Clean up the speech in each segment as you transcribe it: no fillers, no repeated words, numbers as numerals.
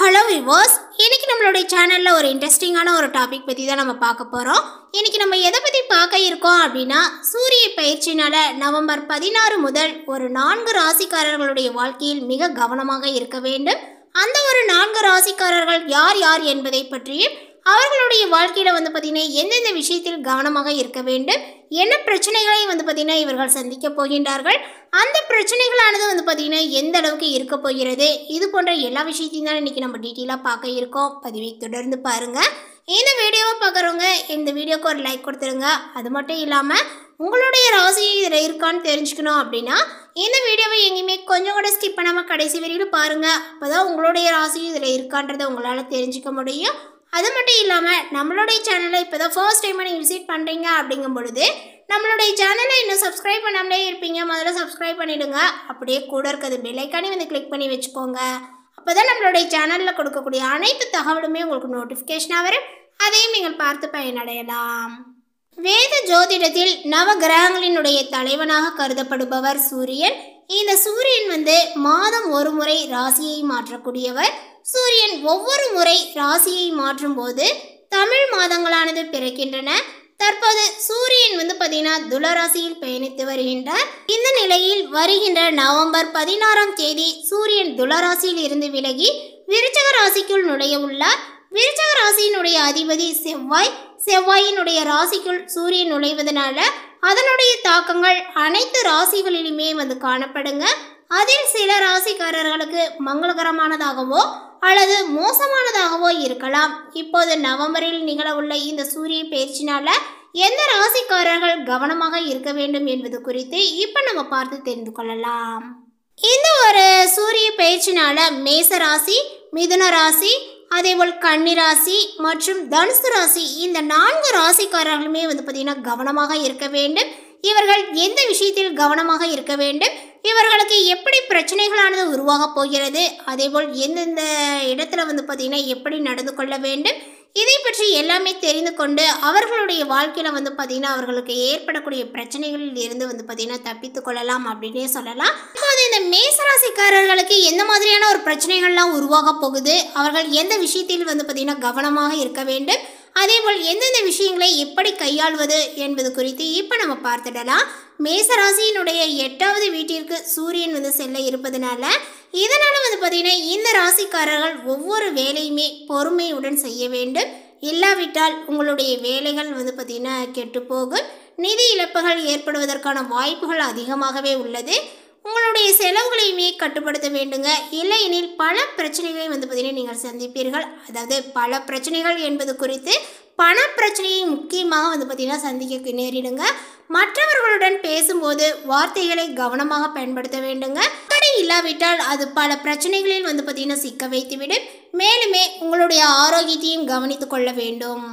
Hello viewers, இன்னைக்கு நம்மளுடைய சேனலில் ஒரு இன்ட்ரெஸ்டிங்கான ஒரு டாபிக் பற்றி தான் நம்ம பார்க்க போகிறோம். இன்னைக்கு நம்ம எதை பற்றி பார்க்க இருக்கோம் அப்படின்னா, சூரிய பயிற்சினால நவம்பர் 16 முதல் ஒரு 4 ராசிக்காரர்களுடைய வாழ்க்கையில் மிக கவனமாக இருக்க வேண்டும். அந்த ஒரு 4 ராசிக்காரர்கள் யார் யார் என்பதை பற்றியும், அவர்களுடைய வாழ்க்கையில் பார்த்திங்கன்னா எந்தெந்த விஷயத்தில் கவனமாக இருக்க வேண்டும், என்ன பிரச்சனைகளை பார்த்திங்கன்னா இவர்கள் சந்திக்க போகின்றார்கள், அந்த பிரச்சனைகளானது பார்த்திங்கன்னா எந்த அளவுக்கு இருக்க போகிறது, இது போன்ற எல்லா விஷயத்தையும் தான் இன்றைக்கி நம்ம டீட்டெயிலாக பார்க்க இருக்கோம். பதிவை தொடர்ந்து பாருங்கள். இந்த வீடியோவை பார்க்குறவங்க இந்த வீடியோக்கு ஒரு லைக் கொடுத்துருங்க. அது மட்டும் இல்லாமல் உங்களுடைய ராசி இதில் இருக்கான்னு தெரிஞ்சுக்கணும் அப்படின்னா இந்த வீடியோவை எங்கேயுமே கொஞ்சம் கூட ஸ்கிப் பண்ணாமல் கடைசி வரையிலும் பாருங்கள். அப்போ தான் உங்களுடைய ராசி இதில் இருக்கான்றதை உங்களால் தெரிஞ்சுக்க முடியும். அது மட்டும் இல்லாமல் நம்மளுடைய சேனலை இப்போ தான் ஃபர்ஸ்ட் டைமாக நீங்கள் விசிட் பண்ணுறீங்க அப்படிங்கும் பொழுது நம்மளுடைய சேனலை இன்னும் சப்ஸ்கிரைப் பண்ணாமலே இருப்பீங்க. முதல்ல சப்ஸ்கிரைப் பண்ணிவிடுங்க. அப்படியே கூட இருக்கிறது பெல் ஐக்கானே கிளிக் பண்ணி வச்சுக்கோங்க. அப்போ தான் நம்மளுடைய சேனலில் கொடுக்கக்கூடிய அனைத்து தகவலுமே உங்களுக்கு நோட்டிஃபிகேஷனாக வரும். அதையும் நீங்கள் பார்த்து பயனடையலாம். வேத ஜோதிடத்தில் நவ கிரகங்களினுடைய தலைவனாக கருதப்படுபவர் சூரியன். இந்த சூரியன் மாதம் ஒரு முறை ராசியை மாற்றக்கூடியவர். சூரியன் ஒவ்வொரு முறை ராசியை மாற்றும் போது தமிழ் மாதங்களானது பிறக்கின்றன. தற்போது சூரியன் பார்த்தீங்கன்னா துலராசியில் பயணித்து வருகின்றார். இந்த நிலையில் வருகின்ற நவம்பர் 16ஆம் தேதி சூரியன் துலராசியில் இருந்து விலகி விருச்சக ராசிக்குள் நுழைய உள்ளார். விருச்சக ராசியினுடைய அதிபதி செவ்வாயினுடைய ராசிக்குள் சூரியன் நுழைவதனால அதனுடைய தாக்கங்கள் அனைத்து ராசிகளிலுமே காணப்படுங்க. அதில் சில ராசிக்காரர்களுக்கு மங்களகரமானதாகவோ அல்லது மோசமானதாகவோ இருக்கலாம். இப்போது நவம்பரில் நிகழவுள்ள இந்த சூரிய பயிற்சினால எந்த ராசிக்காரர்கள் கவனமாக இருக்க வேண்டும் என்பது குறித்து இப்போ நம்ம பார்த்து தெரிந்து கொள்ளலாம். இந்த ஒரு சூரிய பயிற்சினால மேச ராசி, மிதுன ராசி, அதேபோல் கன்னி ராசி மற்றும் தனுசு ராசி இந்த 4 ராசிக்காரர்களுமே பார்த்தீங்கன்னா கவனமாக இருக்க வேண்டும். இவர்கள் எந்த விஷயத்தில் கவனமாக இருக்க வேண்டும், இவர்களுக்கு எப்படி பிரச்சனைகளானது உருவாக போகிறது, அதேபோல் எந்தெந்த இடத்துல பார்த்தீங்கன்னா எப்படி நடந்து கொள்ள வேண்டும், இதை பற்றி எல்லாமே தெரிந்து கொண்டு அவர்களுடைய வாழ்க்கையில் பார்த்தீங்கன்னா அவர்களுக்கு ஏற்படக்கூடிய பிரச்சனைகளில் இருந்து பார்த்தீங்கன்னா தப்பித்து கொள்ளலாம் அப்படின்னே சொல்லலாம். இப்போது இந்த மேசராசிக்காரர்களுக்கு எந்த மாதிரியான ஒரு பிரச்சனைகள்லாம் உருவாக போகுது, அவர்கள் எந்த விஷயத்தில் பார்த்தீங்கன்னா கவனமாக இருக்க வேண்டும், அதேபோல் எந்தெந்த விஷயங்களை எப்படி கையாள்வது என்பது குறித்து இப்போ நம்ம பார்த்துடலாம். மேசராசியினுடைய 8வது வீட்டிற்கு சூரியன் செல்ல இருப்பதனால இதனால் பார்த்தீங்கன்னா இந்த ராசிக்காரர்கள் ஒவ்வொரு வேலையுமே பொறுமையுடன் செய்ய வேண்டும். இல்லாவிட்டால் உங்களுடைய வேலைகள் பார்த்தீங்கன்னா கெட்டு போகும். நிதி இழப்புகள் ஏற்படுவதற்கான வாய்ப்புகள் அதிகமாகவே உள்ளது. உங்களுடைய செலவுகளையுமே கட்டுப்படுத்த வேண்டுங்க. இல்லையெனில் பல பிரச்சனைகளை பார்த்தீங்கன்னா நீங்கள் சந்திப்பீர்கள். அதாவது பல பிரச்சனைகள் என்பது குறித்து பண பிரச்சனையை முக்கியமாக பார்த்தீங்கன்னா சந்திக்க நேரிடுங்க. மற்றவர்களுடன் பேசும்போது வார்த்தைகளை கவனமாக பயன்படுத்த வேண்டுங்க. அப்படி இல்லாவிட்டால் அது பல பிரச்சனைகளில் பார்த்தீங்கன்னா சிக்க வைத்துவிடும். மேலுமே உங்களுடைய ஆரோக்கியத்தையும் கவனித்து கொள்ள வேண்டும்.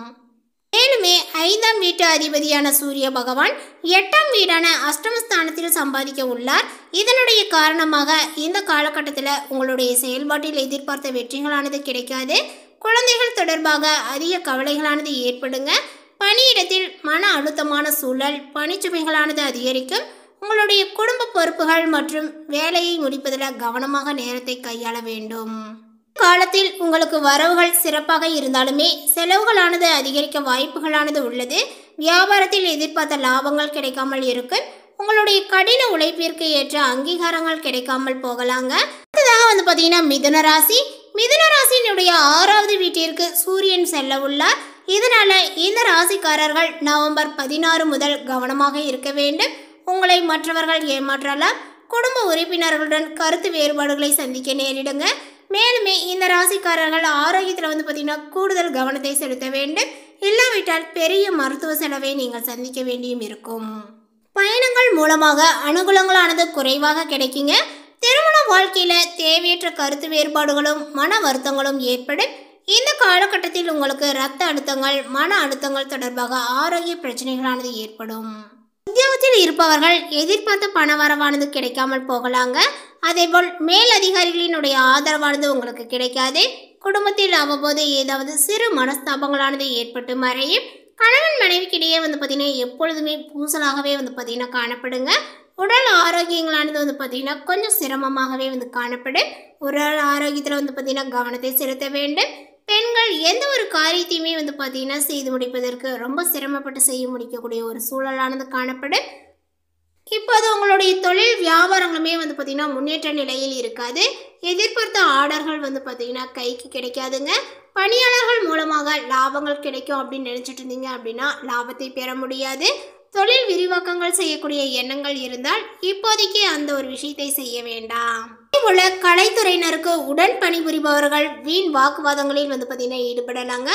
மேலுமே 5ஆம் வீட்டு அதிபதியான சூரிய பகவான் 8ஆம் வீடான அஷ்டமஸ்தானத்தில் சம்பாதிக்க உள்ளார். இதனுடைய காரணமாக இந்த காலகட்டத்தில் உங்களுடைய செயல்பாட்டில் எதிர்பார்த்த வெற்றிகளானது கிடைக்காது. குழந்தைகள் தொடர்பாக அதிக கவலைகளானது ஏற்படுங்க. பணியிடத்தில் மன அழுத்தமான சூழல், பணிச்சுமைகளானது அதிகரிக்கும். உங்களுடைய குடும்ப பொறுப்புகள் மற்றும் வேலையை முடிப்பதில் கவனமாக நேரத்தை கையாள வேண்டும். காலத்தில் உங்களுக்கு வரவுகள் சிறப்பாக இருந்தாலுமே செலவுகளானது அதிகரிக்க வாய்ப்புகளானது உள்ளது. வியாபாரத்தில் எதிர்பார்த்த லாபங்கள் கிடைக்காமல் இருக்கும். உங்களுடைய கடின உழைப்பிற்கு ஏற்ற அங்கீகாரங்கள் கிடைக்காமல் போகலாங்க. அடுத்ததாக பார்த்தீங்கன்னா மிதுன ராசி. மிதுன ராசியினுடைய 6வது வீட்டிற்கு சூரியன் செல்ல உள்ளார். இதனால இந்த ராசிக்காரர்கள் நவம்பர் 16 முதல் கவனமாக இருக்க வேண்டும். உங்களை மற்றவர்கள் ஏமாற்றலாம். குடும்ப உறுப்பினர்களுடன் கருத்து வேறுபாடுகளை சந்திக்க நேரிடுங்க. மேலுமே இந்த ராசிக்காரர்கள் ஆரோக்கியத்தில் பார்த்தீங்கன்னா கூடுதல் கவனத்தை செலுத்த வேண்டும். இல்லாவிட்டால் பெரிய மருத்துவ செலவை நீங்கள் சந்திக்க வேண்டியும் இருக்கும். பயணங்கள் மூலமாக அனுகூலங்களானது குறைவாக கிடைக்குங்க. திருமண வாழ்க்கையில் தேவையற்ற கருத்து வேறுபாடுகளும் மன வருத்தங்களும் ஏற்படும். இந்த காலகட்டத்தில் உங்களுக்கு இரத்த அழுத்தங்கள், மன அழுத்தங்கள் தொடர்பாக ஆரோக்கிய பிரச்சனைகளானது ஏற்படும். உத்தியோகத்தில் இருப்பவர்கள் எதிர்பார்த்த பண வரவானது கிடைக்காமல் போகலாங்க. அதேபோல் மேல் அதிகாரிகளினுடைய ஆதரவானது உங்களுக்கு கிடைக்காது. குடும்பத்தில் அவ்வப்போது ஏதாவது சிறு மனஸ்தாபங்களானது ஏற்பட்டு மறையும். கணவன் மனைவிக்கிடையே பார்த்தீங்கன்னா எப்பொழுதுமே பூசலாகவே பார்த்தீங்கன்னா காணப்படுங்க. உடல் ஆரோக்கியங்களானது வந்து பார்த்திங்கன்னா கொஞ்சம் சிரமமாகவே வந்து காணப்படும். உடல் ஆரோக்கியத்தில் வந்து பார்த்திங்கன்னா கவனத்தை செலுத்த வேண்டும். பெண்கள் எந்த ஒரு காரியத்தையுமே வந்து பார்த்திங்கன்னா செய்து முடிப்பதற்கு ரொம்ப சிரமப்பட்டு செய்ய முடிக்கக்கூடிய ஒரு சூழலானது காணப்படும். இப்போது உங்களுடைய தொழில் வியாபாரங்களுமே வந்து பார்த்திங்கன்னா முன்னேற்ற நிலையில் இருக்காது. எதிர்பார்த்த ஆர்டர்கள் வந்து பார்த்திங்கன்னா கைக்கு கிடைக்காதுங்க. பணியாளர்கள் மூலமாக லாபங்கள் கிடைக்கும் அப்படின்னு நினச்சிட்டு இருந்தீங்க அப்படின்னா லாபத்தை பெற முடியாது. தொழில் விரிவாக்கங்கள் செய்யக்கூடிய எண்ணங்கள் இருந்தால் இப்போதைக்கு அந்த ஒரு விஷயத்தை செய்ய வேண்டாம். அதேபோல கலைத்துறையினருக்கு உடன் பணிபுரிபவர்கள் வீண் வாக்குவாதங்களில் வந்து பார்த்திங்கன்னா ஈடுபடலாங்க.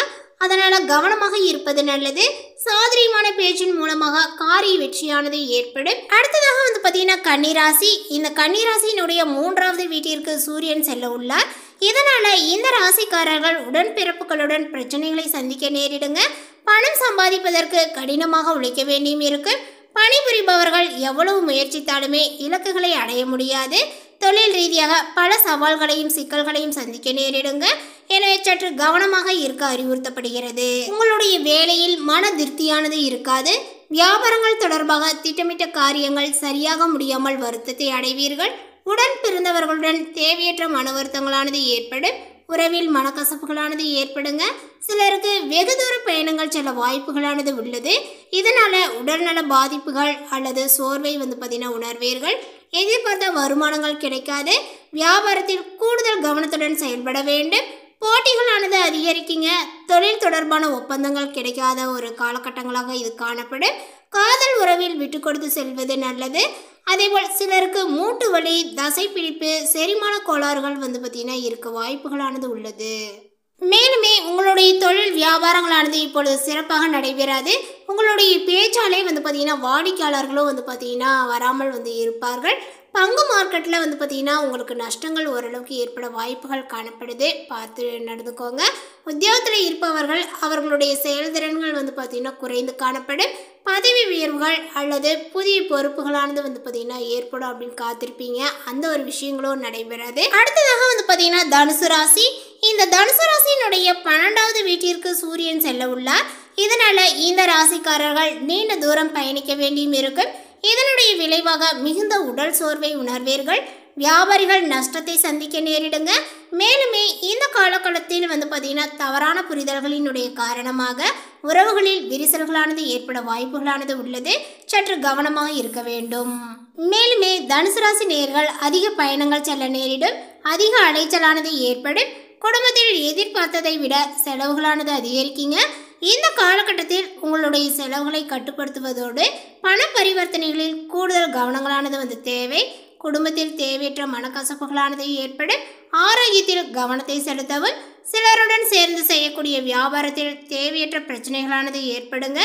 அதனால் கவனமாக இருப்பது நல்லது. சாதுரியமான பேச்சின் மூலமாக காரிய வெற்றியானது ஏற்படும். அடுத்ததாக வந்து பார்த்திங்கன்னா கன்னிராசி. இந்த கன்னிராசியினுடைய 3வது வீட்டிற்கு சூரியன் செல்ல உள்ளார். இதனால் இந்த ராசிக்காரர்கள் உடன்பிறப்புகளுடன் பிரச்சனைகளை சந்திக்க நேரிடுங்க. பணம் சம்பாதிப்பதற்கு கடினமாக உழைக்க வேண்டியும் இருக்கு. பணிபுரிபவர்கள் எவ்வளவு முயற்சித்தாலுமே இலக்குகளை அடைய முடியாது. தொழில் ரீதியாக பல சவால்களையும் சிக்கல்களையும் சந்திக்க நேரிடுங்க. எனவே சற்று கவனமாக இருக்க அறிவுறுத்தப்படுகிறது. உங்களுடைய வேலையில் மன திருப்தியானது இருக்காது. வியாபாரங்கள் தொடர்பாக திட்டமிட்ட காரியங்கள் சரியாக முடியாமல் வருத்தத்தை அடைவீர்கள். உடன் பிறந்தவர்களுடன் தேவையற்ற மன வருத்தங்களானது ஏற்படும். உறவில் மனக்கசப்புகளானது ஏற்படுங்க. சிலருக்கு வெகு தூர பயணங்கள் செல்ல வாய்ப்புகளானது உள்ளது. இதனால் உடல்நல பாதிப்புகள் அல்லது சோர்வை வந்து பார்த்திங்கன்னா உணர்வீர்கள். எதிர்பார்த்த வருமானங்கள் கிடைக்காது. வியாபாரத்தில் கூடுதல் கவனத்துடன் செயல்பட வேண்டும். போட்டிகளானது அதிகரிக்குங்க. தொழில் தொடர்பான ஒப்பந்தங்கள் கிடைக்காத ஒரு காலகட்டங்களாக இது காணப்படும். காதல் உறவில் விட்டு கொடுத்து செல்வது நல்லது. அதேபோல் சிலருக்கு மூட்டு வலி, தசைப்பிடிப்பு, செரிமான கோளாறுகள் வந்து பார்த்திங்கன்னா இருக்க வாய்ப்புகளானது உள்ளது. மேலுமே உங்களுடைய தொழில் வியாபாரங்களானது இப்பொழுது சிறப்பாக நடைபெறாது. உங்களுடைய பேச்சாலே வந்து பார்த்திங்கன்னா வாடிக்கையாளர்களும் வந்து பார்த்திங்கன்னா வராமல் வந்து இருப்பார்கள். பங்கு மார்க்கெட்டில் வந்து பார்த்திங்கன்னா உங்களுக்கு நஷ்டங்கள் ஓரளவுக்கு ஏற்பட வாய்ப்புகள் காணப்படுது. பார்த்து நடந்துக்கோங்க. உத்தியோகத்தில் இருப்பவர்கள் அவர்களுடைய செயல்திறன்கள் வந்து பார்த்திங்கன்னா குறைந்து காணப்படும். பதவி உயர்வுகள் அல்லது புதிய பொறுப்புகளானது வந்து பார்த்திங்கன்னா ஏற்படும் அப்படின்னு காத்திருப்பீங்க. அந்த ஒரு விஷயங்களும் நடைபெறாது. அடுத்ததாக வந்து பார்த்திங்கன்னா தனுசு ராசி. இந்த தனுசு ராசியினுடைய 12வது வீட்டிற்கு சூரியன் செல்ல உள்ளார். இதனால் இந்த ராசிக்காரர்கள் நீண்ட தூரம் பயணிக்க வேண்டியும் இருக்கும். இதனுடைய விளைவாக மிகுந்த உடல் சோர்வை உணர்வீர்கள். வியாபாரிகள் நஷ்டத்தை சந்திக்க நேரிடுங்க. மேலுமே இந்த காலகட்டத்தில் வந்து பார்த்திங்கன்னா தவறான புரிதல்களினுடைய காரணமாக உறவுகளில் விரிசல்களானது ஏற்பட வாய்ப்புகளானது உள்ளது. சற்று கவனமாக இருக்க வேண்டும். மேலுமே தனுசு ராசி நேயர்கள் அதிக பயணங்கள் செல்ல நேரிடும். அதிக அலைச்சலானது ஏற்படும். குடும்பத்தில் எதிர்பார்த்ததை விட செலவுகளானது அதிகரிக்குங்க. இந்த காலகட்டத்தில் உங்களுடைய செலவுகளை கட்டுப்படுத்துவதோடு பண பரிவர்த்தனைகளில் கூடுதல் கவனங்களானது வந்து தேவை. குடும்பத்தில் தேவையற்ற மனக்கசப்புகளானது ஏற்படும். ஆரோக்கியத்தில் கவனத்தை செலுத்தவும். சிலருடன் சேர்ந்து செய்யக்கூடிய வியாபாரத்தில் தேவையற்ற பிரச்சனைகளானது ஏற்படுங்க.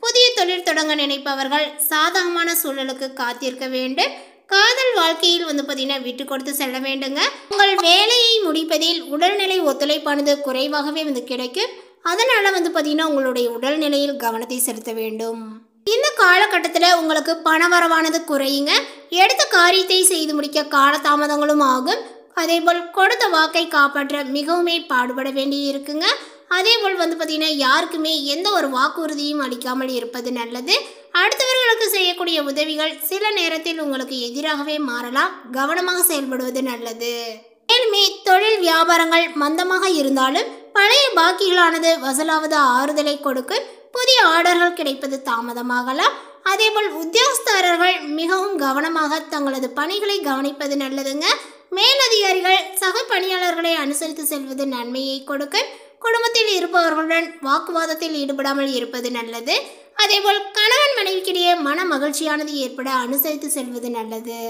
புதிய தொழில் தொடங்க நினைப்பவர்கள் சாதகமான சூழலுக்கு காத்திருக்க வேண்டும். காதல் வாழ்க்கையில் வந்து பார்த்திங்கன்னா விட்டு கொடுத்து செல்ல வேண்டுங்க. உங்கள் வேலையை முடிப்பதில் உடல்நிலை ஒத்துழைப்பானது குறைவாகவே வந்து கிடைக்கும். அதனால் வந்து பார்த்திங்கன்னா உங்களுடைய உடல்நிலையில் கவனத்தை செலுத்த வேண்டும். இந்த காலகட்டத்தில் உங்களுக்கு பணவரவானது குறையுங்க. எடுத்த காரியத்தை செய்து முடிக்க காலதாமதங்களும் ஆகும். அதேபோல் கொடுத்த வாக்கை காப்பாற்ற மிகவுமே பாடுபட வேண்டி இருக்குங்க. அதேபோல் வந்து பார்த்திங்கன்னா யாருக்குமே எந்த ஒரு வாக்குறுதியும் அளிக்காமல் இருப்பது நல்லது. அடுத்தவர்களுக்கு செய்யக்கூடிய உதவிகள் சில நேரத்தில் உங்களுக்கு எதிராகவே மாறலாம். கவனமாக செயல்படுவது நல்லது. மேலுமே தொழில் வியாபாரங்கள் மந்தமாக இருந்தாலும் பழைய பாக்கிகளானது வசூலாவது ஆறுதலை கொடுக்கும். புதிய ஆர்டர்கள் கிடைப்பது தாமதமாகலாம். அதேபோல் உத்தியோகஸ்தர்கள் மிகவும் கவனமாக தங்களது பணிகளை கவனிப்பது நல்லதுங்க. மேலதிகாரிகள் சக பணியாளர்களை அனுசரித்து செல்வது நன்மையை கொடுக்கும். குடும்பத்தில் இருப்பவர்களுடன் வாக்குவாதத்தில் ஈடுபடாமல் இருப்பது நல்லது. அதேபோல் கணவன் மனைவிக்கிடையே மன மகிழ்ச்சியானது ஏற்பட அனுசரித்து செல்வது நல்லது.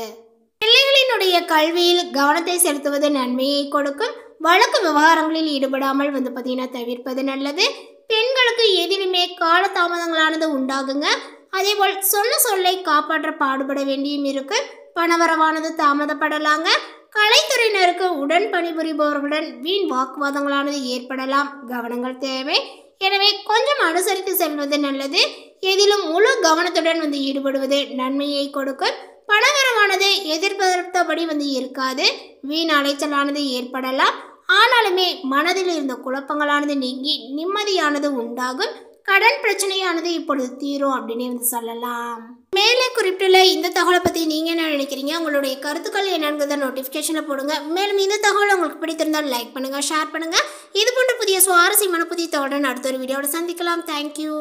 பிள்ளைகளினுடைய கல்வியில் கவனத்தை செலுத்துவது நன்மையை கொடுக்கும். வழக்கு விவகாரங்களில் ஈடுபடாமல் வந்து பார்த்திங்கன்னா தவிர்ப்பது நல்லது. பெண்களுக்கு எதிலுமே காலதாமதங்களானது உண்டாகுங்க. அதேபோல் சொன்ன சொல்லை காப்பாற்ற பாடுபட வேண்டியும் இருக்கு. பணவரவானது தாமதப்படலாங்க. கலைத்துறையினருக்கு உடன் பணிபுரிபவர்களுடன் வீண் வாக்குவாதங்களானது ஏற்படலாம். கவனங்கள் தேவை. எனவே கொஞ்சம் அனுசரித்து செல்வது நல்லது. எதிலும் முழு கவனத்துடன் வந்து ஈடுபடுவது நன்மையை கொடுக்கும். பணவரவானது எதிர்பார்த்தபடி வந்து இருக்காது. வீண் அலைச்சலானது ஏற்படலாம். ஆனாலுமே மனதில் இருந்த குழப்பங்களானது நீங்கி நிம்மதியானது உண்டாகும். கடன் பிரச்சனையானது இப்பொழுது தீரும் அப்படின்னு வந்து சொல்லலாம். மேலே குறிப்பிட்டுள்ள இந்த தகவலை பற்றி நீங்கள் என்ன நினைக்கிறீங்க, உங்களுடைய கருத்துக்கள் என்னங்கிறத நோட்டிஃபிகேஷனில் போடுங்க. மேலும் இந்த தகவல் உங்களுக்கு பிடித்திருந்தால் லைக் பண்ணுங்கள், ஷேர் பண்ணுங்கள். இது போன்ற புதிய சுவாரஸ்யமான புதிய தகவலுடன் அடுத்த ஒரு வீடியோவில் சந்திக்கலாம். தேங்க்யூ.